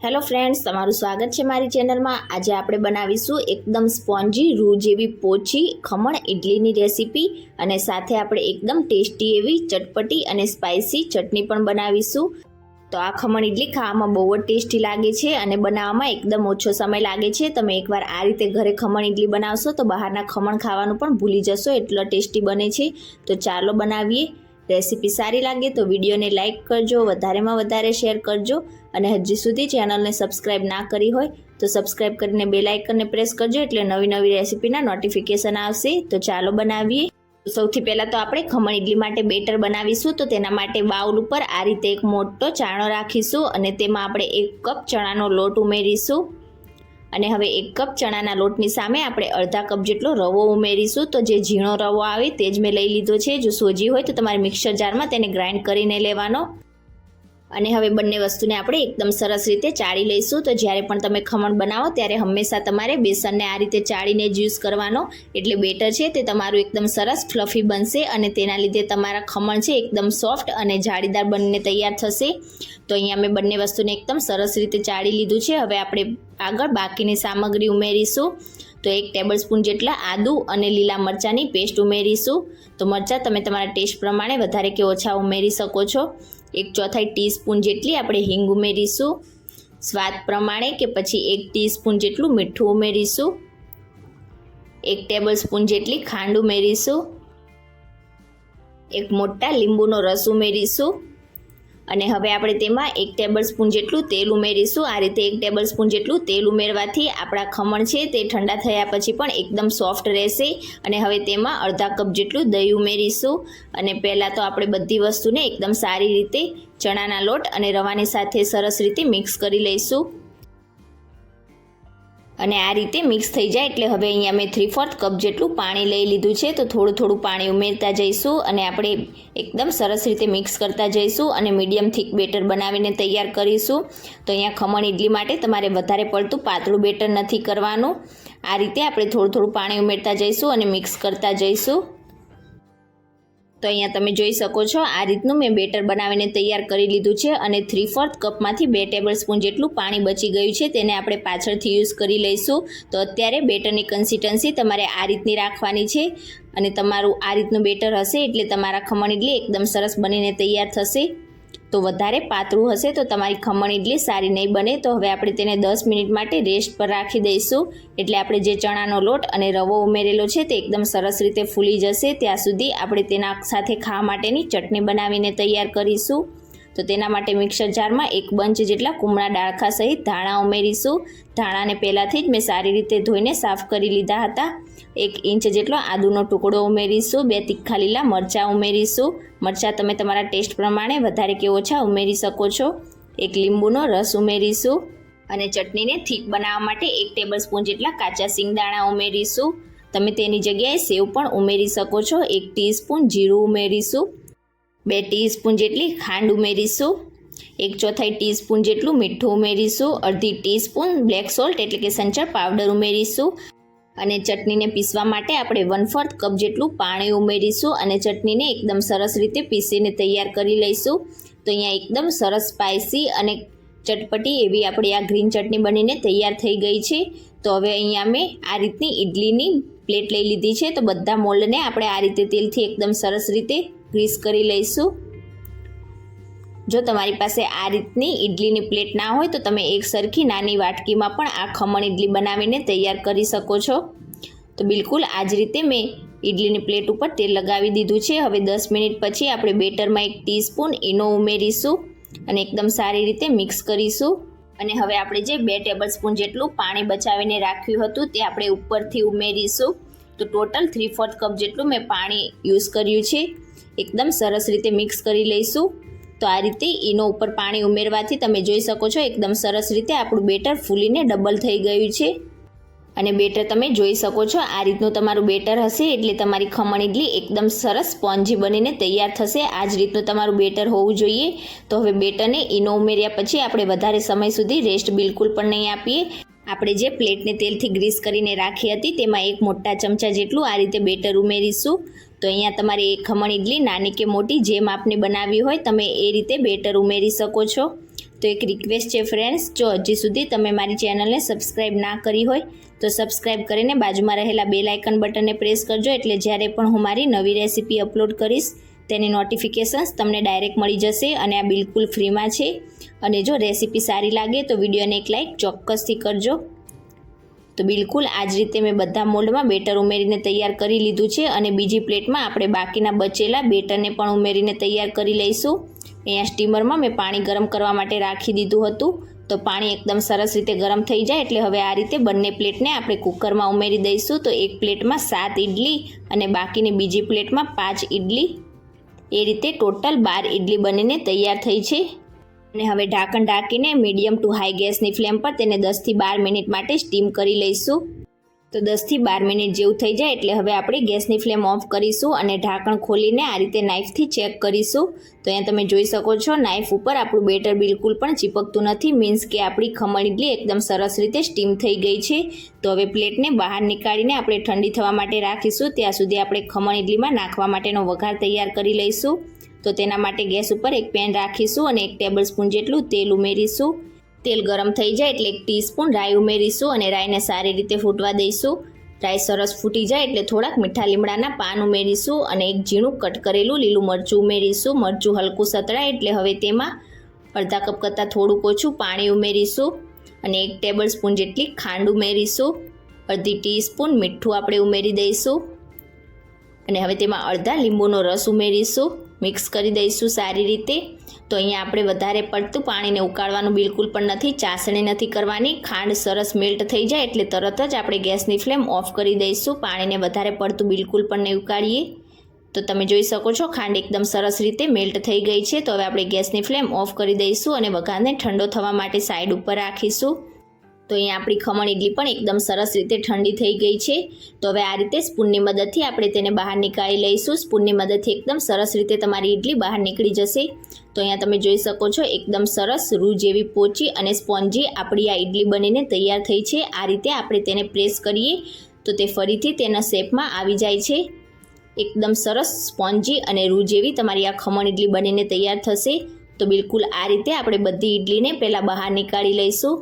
Hello friends, તમારું સ્વાગત છે મારી ચેનલમાં। આજે આપણે બનાવીશું એકદમ સ્પોન્જી રૂ જેવી પોચી ખમણ ઇડલીની રેસીપી અને સાથે આપણે એકદમ ટેસ્ટી એવી ચટપટી અને સ્પાઇસી ચટણી પણ બનાવીશું। તો આ ખમણ ઇડલી ખાવામાં બહુ જ ટેસ્ટી લાગે છે અને બનાવવામાં એકદમ ઓછો સમય લાગે છે। તમે એકવાર આ રીતે ઘરે ખમણ ઇડલી બનાવશો તો બહારના ખમણ ખાવાનું પણ ભૂલી જશો, એટલો ટેસ્ટી બને છે। તો ચાલો બનાવીએ। રેસીપી સારી લાગે તો વિડીયોને લાઇક કરજો, વધારેમાં વધારે શેર કરજો અને હજી સુધી ચેનલને સબસ્ક્રાઇબ ના કરી હોય તો સબસ્ક્રાઇબ કરીને બેલ આઇકનને પ્રેસ કરજો, એટલે નવી નવી રેસીપીના નોટિફિકેશન આવશે। તો ચાલો બનાવીએ। સૌથી પહેલાં તો આપણે ખમણ ઇડલી માટે બેટર બનાવીશું। તો તેના માટે બાઉલ ઉપર આ રીતે એક મોટો ચાણો રાખીશું અને તેમાં આપણે 1 કપ ચણાનો લોટ ઉમેરીશું અને હવે 1 કપ ચણાના લોટની સામે આપણે અડધા કપ જેટલો રવો ઉમેરીશું। તો જે ઝીણો રવો આવે તે જ મેં લઈ લીધો છે। જો સોજી હોય તો તમારે મિક્સર જારમાં તેને ગ્રાઇન્ડ કરીને લેવાનો અને હવે બંને વસ્તુને આપણે એકદમ સરસ રીતે ચાળી લઈશું। તો જ્યારે પણ તમે ખમણ બનાવો ત્યારે હંમેશા તમારે બેસનને આ રીતે ચાળીને જ યુઝ કરવાનો, એટલે બેટર છે તે તમારું એકદમ સરસ ફ્લફી બનશે અને તેના લીધે તમારા ખમણ છે એકદમ સોફ્ટ અને જાળીદાર બનીને તૈયાર થશે। તો અહીંયા મેં બંને વસ્તુને એકદમ સરસ રીતે ચાળી લીધું છે। હવે આપણે આગળ બાકીની સામગ્રી ઉમેરીશું। તો 1 ટેબલસ્પૂન જેટલા આદુ અને લીલા મરચાંની પેસ્ટ ઉમેરીશું। તો મરચાં તમે તમારા ટેસ્ટ પ્રમાણે વધારે કે ઓછા ઉમેરી શકો છો। 1/4 ટીસ્પૂન જેટલી આપણે હિંગ ઉમેરીશું, સ્વાદ પ્રમાણે કે પછી 1 ટીસ્પૂન જેટલું મીઠું ઉમેરીશું, 1 ટેબલસ્પૂન જેટલી ખાંડ ઉમેરીશું, 1 મોટા લીંબુનો રસ ઉમેરીશું અને હવે આપણે તેમાં 1 ટેબલસ્પૂન જેટલું તેલ ઉમેરીશું। આ રીતે 1 ટેબલસ્પૂન જેટલું તેલ ઉમેરવાથી આપણા ખમણ છે તે ઠંડા થયા પછી પણ એકદમ સોફ્ટ રહેશે। અને હવે તેમાં અડધા કપ જેટલું દહીં ઉમેરીશું અને પહેલાં તો આપણે બધી વસ્તુને એકદમ સારી રીતે ચણાના લોટ અને રવાની સાથે સરસ રીતે મિક્સ કરી લઈશું અને આ રીતે મિક્સ થઈ જાય એટલે હવે અહીંયા મેં 3/4 કપ જેટલું પાણી લઈ લીધું છે। તો થોડું થોડું પાણી ઉમેરતા જઈશું અને આપણે એકદમ સરસ રીતે મિક્સ કરતા જઈશું અને મીડિયમ થીક બેટર બનાવીને તૈયાર કરીશું। તો અહીંયા ખમણ ઇડલી માટે તમારે વધારે પડતું પાતળું બેટર નથી કરવાનું। આ રીતે આપણે થોડું થોડું પાણી ઉમેરતા જઈશું અને મિક્સ કરતા જઈશું। તો અહીંયા તમે જોઈ શકો છો આ રીતનું મેં બેટર બનાવીને તૈયાર કરી લીધું છે અને 3/4 કપમાંથી 2 ટેબલસ્પૂન જેટલું પાણી બચી ગયું છે, તેને આપણે પાછળથી યુઝ કરી લઈશું। તો અત્યારે બેટરની કન્સિસ્ટન્સી તમારે આ રીતની રાખવાની છે અને તમારું આ રીતનું બેટર હશે એટલે તમારા ખમણ ઇડલી એકદમ સરસ બનીને તૈયાર થશે। તો વધારે પાતળું હશે તો તમારી ખમણ ઇડલી સારી નહીં બને। તો હવે આપણે તેને 10 મિનિટ માટે રેસ્ટ પર રાખી દઈશું, એટલે આપણે જે ચણાનો લોટ અને રવો ઉમેરેલો છે તે એકદમ સરસ રીતે ફૂલી જશે। ત્યાં સુધી આપણે તેના સાથે ખાવા માટેની ચટણી બનાવીને તૈયાર કરીશું। તો તેના માટે મિક્સર જારમાં 1 બંચ જેટલા કુમળા ડાળખા સહિત ધાણા ઉમેરીશું। ધાણાને પહેલાંથી જ મેં સારી રીતે ધોઈને સાફ કરી લીધા હતા। 1 ઇંચ જેટલો આદુનો ટુકડો ઉમેરીશું, 2 તીખા લીલા મરચાં ઉમેરીશું, મરચાં તમે તમારા ટેસ્ટ પ્રમાણે વધારે કે ઓછા ઉમેરી શકો છો, 1 લીંબુનો રસ ઉમેરીશું અને ચટણીને થીક બનાવવા માટે 1 ટેબલસ્પૂન જેટલા કાચા સિંગદાણા ઉમેરીશું। તમે તેની જગ્યાએ સેવ પણ ઉમેરી શકો છો। 1 ટીસ્પૂન જીરું ઉમેરીશું, 2 ટીસ્પૂન જેટલી ખાંડ ઉમેરીશું, 1/4 ટીસ્પૂન જેટલું મીઠું ઉમેરીશું, અડધી ટીસ્પૂન બ્લેક સોલ્ટ એટલે કે સંચળ પાવડર ઉમેરીશું અને ચટણીને પીસવા માટે આપણે 1/4 કપ જેટલું પાણી ઉમેરીશું અને ચટણીને એકદમ સરસ રીતે પીસીને તૈયાર કરી લઈશું। તો અહીંયા એકદમ સરસ સ્પાઇસી અને ચટપટી એવી આપણી આ ગ્રીન ચટણી બનીને તૈયાર થઈ ગઈ છે। તો હવે અહીંયા મેં આ રીતની ઇડલીની પ્લેટ લઈ લીધી છે। તો બધા મોલ્ડને આપણે આ રીતે તેલથી એકદમ સરસ રીતે ગ્રીસ કરી લઈશું। જો તમારી પાસે આ રીતની ઇડલીની પ્લેટ ના હોય તો તમે એક સરખી નાની વાટકીમાં પણ આ ખમણ ઇડલી બનાવીને તૈયાર કરી શકો છો। તો બિલકુલ આ જ રીતે મેં ઇડલીની પ્લેટ ઉપર તેલ લગાવી દીધું છે। હવે 10 મિનિટ પછી આપણે બેટરમાં 1 ટીસ્પૂન ઈનો ઉમેરીશું અને એકદમ સારી રીતે મિક્સ કરીશું અને હવે આપણે જે 2 ટેબલસ્પૂન જેટલું પાણી બચાવીને રાખ્યું હતું તે આપણે ઉપરથી ઉમેરીશું। તો ટોટલ 3/4 કપ જેટલું મેં પાણી યુઝ કર્યું છે। એકદમ સરસ રીતે મિક્સ કરી લઈશું। તો આ રીતે ઈનો ઉપર પાણી ઉમેરવાથી તમે જોઈ શકો છો એકદમ સરસ રીતે આપણું બેટર ફૂલીને ડબલ થઈ ગયું છે અને બેટર તમે જોઈ શકો છો આ રીતનું તમારું બેટર હશે એટલે તમારી ખમણ ઇડલી એકદમ સરસ સ્પોન્જી બનીને તૈયાર થશે। આ જ રીતનું તમારું બેટર હોવું જોઈએ। તો હવે બેટરને ઈનો ઉમેર્યા પછી આપણે વધારે સમય સુધી રેસ્ટ બિલકુલ પણ નહીં આપીએ। આપણે જે પ્લેટને તેલથી ગ્રીસ કરીને રાખી હતી તેમાં 1 મોટા ચમચા જેટલું આ રીતે બેટર ઉમેરીશું। તો અહીંયા તમારે એક ખમણ ઇડલી નાની કે મોટી જે માપની બનાવી હોય તમે એ રીતે બેટર ઉમેરી શકો છો। તો એક રિક્વેસ્ટ છે ફ્રેન્ડ્સ, જો હજી સુધી તમે મારી ચેનલને સબસ્ક્રાઈબ ના કરી હોય તો સબસ્ક્રાઈબ કરીને બાજુમાં રહેલા બેલ આઇકન બટનને પ્રેસ કરજો, એટલે જ્યારે પણ હું મારી નવી રેસીપી અપલોડ કરીશ તેની નોટિફિકેશન્સ તમને ડાયરેક્ટ મળી જશે. અને આ બિલકુલ ફ્રીમાં છે. અને જો રેસીપી સારી લાગે તો વિડીયોને એક લાઇક ચોક્કસથી કરજો. તો બિલકુલ આ જ રીતે મેં બધા મોલ્ડમાં બેટર ઉમેરીને તૈયાર કરી લીધું છે. અને બીજી પ્લેટમાં આપણે બાકીના બચેલા બેટરને પણ ઉમેરીને તૈયાર કરી લઈશું. અહીંયા સ્ટીમરમાં મેં પાણી ગરમ કરવા માટે રાખી દીધું હતું. તો પાણી એકદમ સરસ રીતે ગરમ થઈ જાય એટલે હવે આ રીતે બંને પ્લેટને આપણે કુકરમાં ઉમેરી દઈશું. તો એક પ્લેટમાં 7 ઇડલી અને બાકીની બીજી પ્લેટમાં 5 ઇડલી, એ રીતે ટોટલ 12 ઇડલી બનીને તૈયાર થઈ છે. અને હવે ઢાંકણ ઢાંકીને મીડિયમ ટુ હાઈ ગેસની ફ્લેમ પર તેને 10થી 12 મિનિટ માટે સ્ટીમ કરી લઈશું. તો 10થી 12 મિનિટ જેવું થઈ જાય એટલે હવે આપણે ગેસની ફ્લેમ ઓફ કરીશું અને ઢાંકણ ખોલીને આ રીતે નાઇફથી ચેક કરીશું. તો અહીંયા તમે જોઈ શકો છો નાઇફ ઉપર આપણું બેટર બિલકુલ પણ ચીપકતું નથી, મીન્સ કે આપણી ખમણ ઇડલી એકદમ સરસ રીતે સ્ટીમ થઈ ગઈ છે. તો હવે પ્લેટને બહાર નીકાળીને આપણે ઠંડી થવા માટે રાખીશું. ત્યાં સુધી આપણે ખમણ ઇડલીમાં નાખવા માટેનો વઘાર તૈયાર કરી લઈશું. તો તેના માટે ગેસ ઉપર એક પેન રાખીશું અને 1 ટેબલ સ્પૂન જેટલું તેલ ઉમેરીશું. તેલ ગરમ થઈ જાય એટલે 1 ટીસ્પૂન રાઈ ઉમેરીશું અને રાઈને સારી રીતે ફૂટવા દઈશું. રાઈ સરસ ફૂટી જાય એટલે થોડાક મીઠા લીમડાના પાન ઉમેરીશું અને એક ઝીણું કટ કરેલું લીલું મરચું ઉમેરીશું. મરચું હલકું સતળાય એટલે હવે તેમાં અડધા કપ કરતાં થોડુંક ઓછું પાણી ઉમેરીશું અને 1 ટેબલ સ્પૂન જેટલી ખાંડ ઉમેરીશું. અડધી ટીસ્પૂન મીઠું આપણે ઉમેરી દઈશું અને હવે તેમાં અડધા લીંબુનો રસ ઉમેરીશું. મિક્સ કરી દઈશું સારી રીતે. તો અહીંયા આપણે વધારે પડતું પાણીને ઉકાળવાનું બિલકુલ પણ નથી, ચાસણી નથી કરવાની. ખાંડ સરસ મેલ્ટ થઈ જાય એટલે તરત જ આપણે ગેસની ફ્લેમ ઓફ કરી દઈશું. પાણીને વધારે પડતું બિલકુલ પણ નહીં ઉકાળીએ. તો તમે જોઈ શકો છો ખાંડ એકદમ સરસ રીતે મેલ્ટ થઈ ગઈ છે. તો હવે આપણે ગેસની ફ્લેમ ઓફ કરી દઈશું અને વઘારને ઠંડો થવા માટે સાઈડ ઉપર રાખીશું. તો અહીંયા આપણી ખમણ ઇડલી પણ એકદમ સરસ રીતે ઠંડી થઈ ગઈ છે. તો હવે આ રીતે સ્પૂનની મદદથી આપણે તેને બહાર નીકાળી લઈશું. સ્પૂનની મદદથી એકદમ સરસ રીતે તમારી ઇડલી બહાર નીકળી જશે. તો અહીંયા તમે જોઈ શકો છો એકદમ સરસ રૂ જેવી પોચી અને સ્પોન્જી આપણી આ ઇડલી બનીને તૈયાર થઈ છે. આ રીતે આપણે તેને પ્રેસ કરીએ તો તે ફરીથી તેના શેપમાં આવી જાય છે. એકદમ સરસ સ્પોન્જી અને રૂ જેવી તમારી આ ખમણ ઇડલી બનીને તૈયાર થશે. તો બિલકુલ આ રીતે આપણે બધી ઇડલીને પહેલાં બહાર નીકાળી લઈશું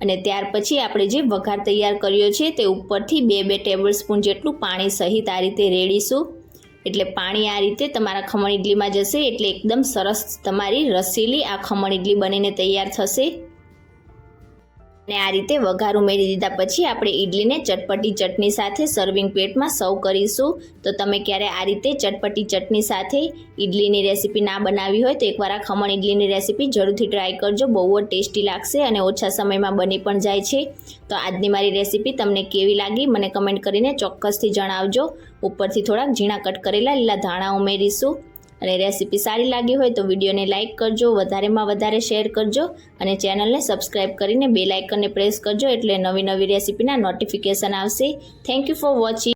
અને ત્યાર પછી આપણે જે વઘાર તૈયાર કર્યો છે તે ઉપરથી 2 ટેબલ સ્પૂન જેટલું પાણી સહિત આ રીતે રેડીશું. એટલે પાણી આ રીતે તમારા ખમણ ઇડલીમાં જશે એટલે એકદમ સરસ તમારી રસીલી આ ખમણ ઇડલી બનીને તૈયાર થશે. અને આ રીતે વઘાર ઉમેરી દીધા પછી આપણે ઇડલીને ચટપટી ચટણી સાથે સર્વિંગ પ્લેટમાં સર્વ કરીશું. તો તમે ક્યારે આ રીતે ચટપટી ચટણી સાથે ઇડલીની રેસીપી ના બનાવી હોય તો એકવાર આ ખમણ ઇડલીની રેસીપી જરૂરથી ટ્રાય કરજો. બહુ જ ટેસ્ટી લાગશે અને ઓછા સમયમાં બની પણ જાય છે. તો આજની મારી રેસીપી તમને કેવી લાગી મને કમેન્ટ કરીને ચોક્કસથી જણાવજો. ઉપરથી થોડાક ઝીણા કટ કરેલા લીલા ધાણા ઉમેરીશું. અને રેસીપી સારી લાગી હોય તો વિડીયોને લાઇક કરજો, વધારેમાં વધારે શેર કરજો અને ચેનલને સબસ્ક્રાઈબ કરીને બેલ આઇકનને પ્રેસ કરજો એટલે નવી રેસીપીના નોટિફિકેશન આવશે. Thank you for watching.